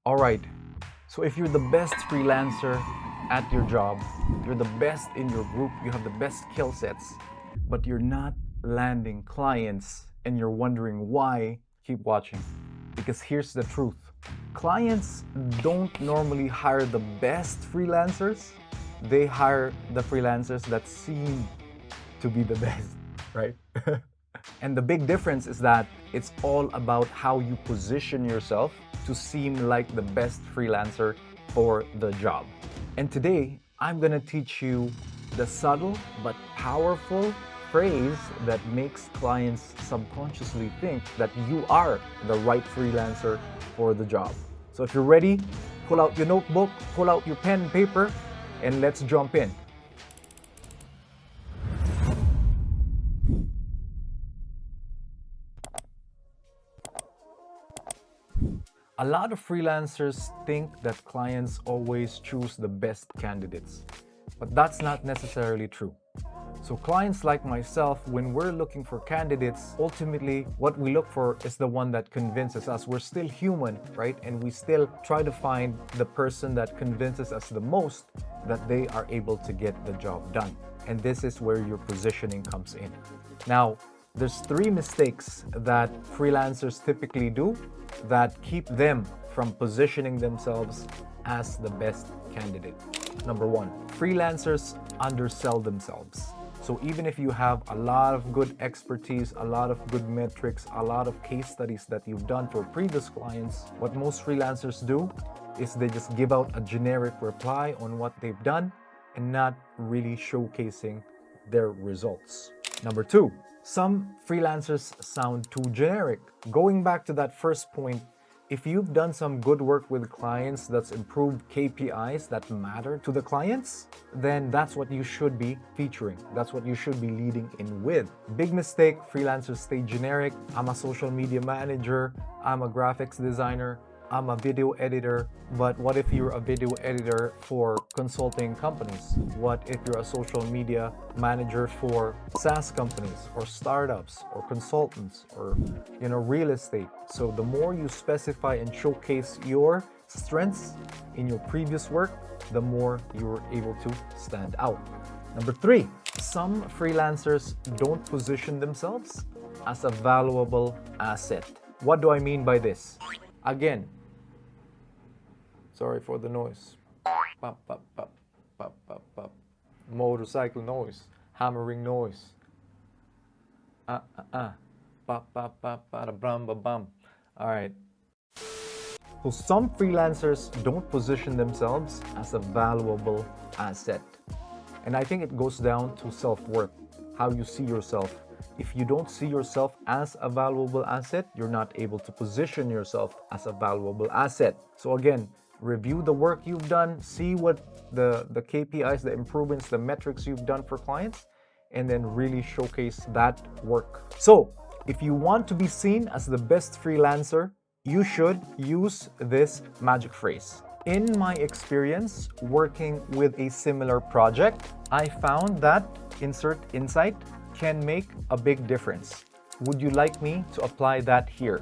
Alright, so if you're the best freelancer at your job, you're the best in your group, you have the best skill sets, but you're not landing clients and you're wondering why, keep watching. Because here's the truth. Clients don't normally hire the best freelancers. They hire the freelancers that seem to be the best, right? And the big difference is that it's all about how you position yourself to seem like the best freelancer for the job. And today, I'm gonna teach you the subtle but powerful phrase that makes clients subconsciously think that you are the right freelancer for the job. So if you're ready, pull out your notebook, pull out your pen and paper, and let's jump in. A lot of freelancers think that clients always choose the best candidates, but that's not necessarily true. So clients like myself, when we're looking for candidates, ultimately what we look for is the one that convinces us. We're still human, right? And we still try to find the person that convinces us the most that they are able to get the job done. And this is where your positioning comes in. Now, there's 3 mistakes that freelancers typically do that keep them from positioning themselves as the best candidate. Number 1, freelancers undersell themselves. So even if you have a lot of good expertise, a lot of good metrics, a lot of case studies that you've done for previous clients, what most freelancers do is they just give out a generic reply on what they've done and not really showcasing their results. Number 2, some freelancers sound too generic. Going back to that first point, if you've done some good work with clients that's improved KPIs that matter to the clients, then that's what you should be featuring. That's what you should be leading in with. Big mistake, freelancers stay generic. I'm a social media manager. I'm a graphics designer. I'm a video editor. But what if you're a video editor for consulting companies? What if you're a social media manager for SaaS companies or startups or consultants or real estate? So the more you specify and showcase your strengths in your previous work, the more you're able to stand out. Number 3, some freelancers don't position themselves as a valuable asset. What do I mean by this? Again, sorry for the noise. Pop, pop, pop, pop, pop, pop. Motorcycle noise, hammering noise. Pop, pop, pop, pop, bum, bum, bum. All right. So some freelancers don't position themselves as a valuable asset. And I think it goes down to self-worth, how you see yourself. If you don't see yourself as a valuable asset, you're not able to position yourself as a valuable asset. So again, review the work you've done, see what the KPIs, the improvements, the metrics you've done for clients, and then really showcase that work. So if you want to be seen as the best freelancer, you should use this magic phrase. In my experience working with a similar project, I found that insert insight can make a big difference. Would you like me to apply that here?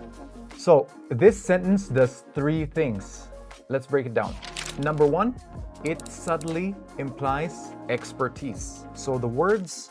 So this sentence does 3 things. Let's break it down. Number 1, it subtly implies expertise. So the words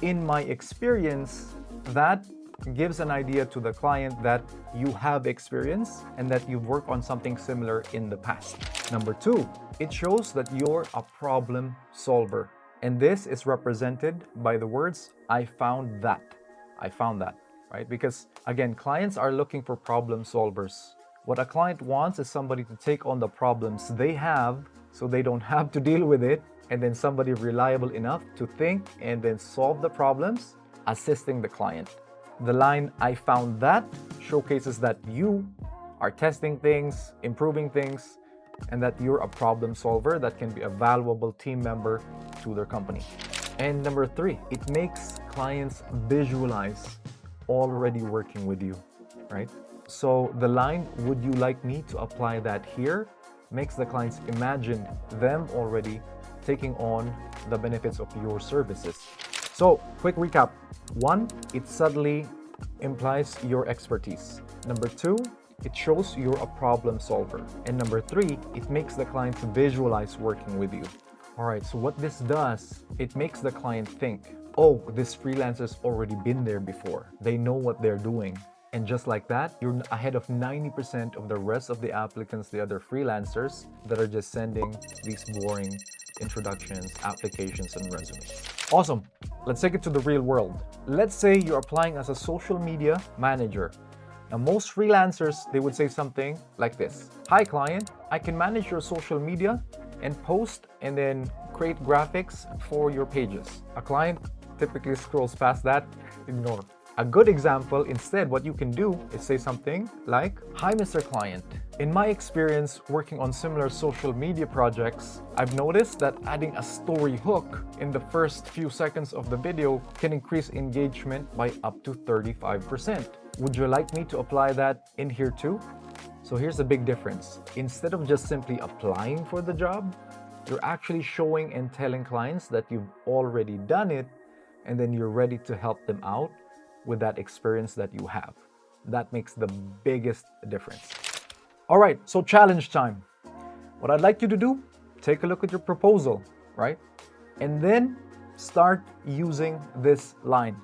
"in my experience," that gives an idea to the client that you have experience and that you've worked on something similar in the past. Number 2, it shows that you're a problem solver. And this is represented by the words "I found that." I found that, right? Because again, clients are looking for problem solvers. What a client wants is somebody to take on the problems they have so they don't have to deal with it, and then somebody reliable enough to think and then solve the problems, assisting the client. The line "I found that" showcases that you are testing things, improving things, and that you're a problem solver that can be a valuable team member to their company. And number 3, it makes clients visualize already working with you, right? So the line "would you like me to apply that here" makes the clients imagine them already taking on the benefits of your services. So quick recap. 1, it subtly implies your expertise. Number 2, it shows you're a problem solver. And number 3, it makes the client visualize working with you. All right, so what this does, it makes the client think, oh, this freelancer's already been there before. They know what they're doing. And just like that, you're ahead of 90% of the rest of the applicants, the other freelancers that are just sending these boring introductions, applications, and resumes. Awesome. Let's take it to the real world. Let's say you're applying as a social media manager. Now, most freelancers, they would say something like this. Hi, client. I can manage your social media and post and then create graphics for your pages. A client typically scrolls past that, ignore. A good example, instead, what you can do is say something like, hi, Mr. Client. In my experience working on similar social media projects, I've noticed that adding a story hook in the first few seconds of the video can increase engagement by up to 35%. Would you like me to apply that in here too? So here's the big difference. Instead of just simply applying for the job, you're actually showing and telling clients that you've already done it, and then you're ready to help them out with that experience that you have. That makes the biggest difference. All right, so challenge time. What I'd like you to do, take a look at your proposal, right? And then start using this line.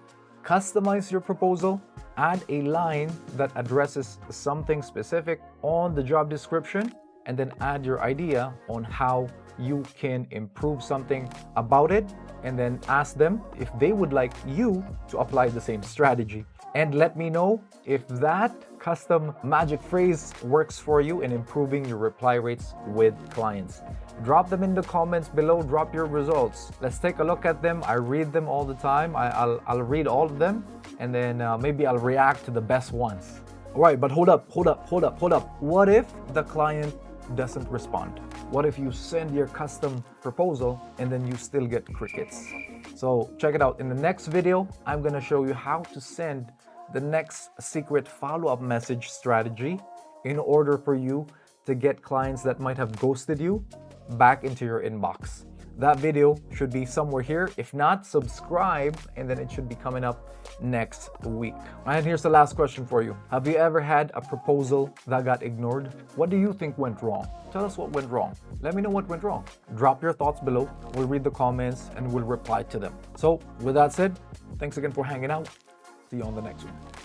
Customize your proposal, add a line that addresses something specific on the job description, and then add your idea on how you can improve something about it, and then ask them if they would like you to apply the same strategy. And let me know if that custom magic phrase works for you in improving your reply rates with clients. Drop them in the comments below, drop your results. Let's take a look at them. I read them all the time. I'll read all of them, and then maybe I'll react to the best ones. All right, but hold up. What if the client doesn't respond? What if you send your custom proposal and then you still get crickets? So check it out. In the next video, I'm gonna show you how to send the next secret follow-up message strategy in order for you to get clients that might have ghosted you back into your inbox. That video should be somewhere here. If not, subscribe, and then it should be coming up next week. And here's the last question for you. Have you ever had a proposal that got ignored? What do you think went wrong? Tell us what went wrong. Let me know what went wrong. Drop your thoughts below. We'll read the comments and we'll reply to them. So with that said, thanks again for hanging out. See you on the next one.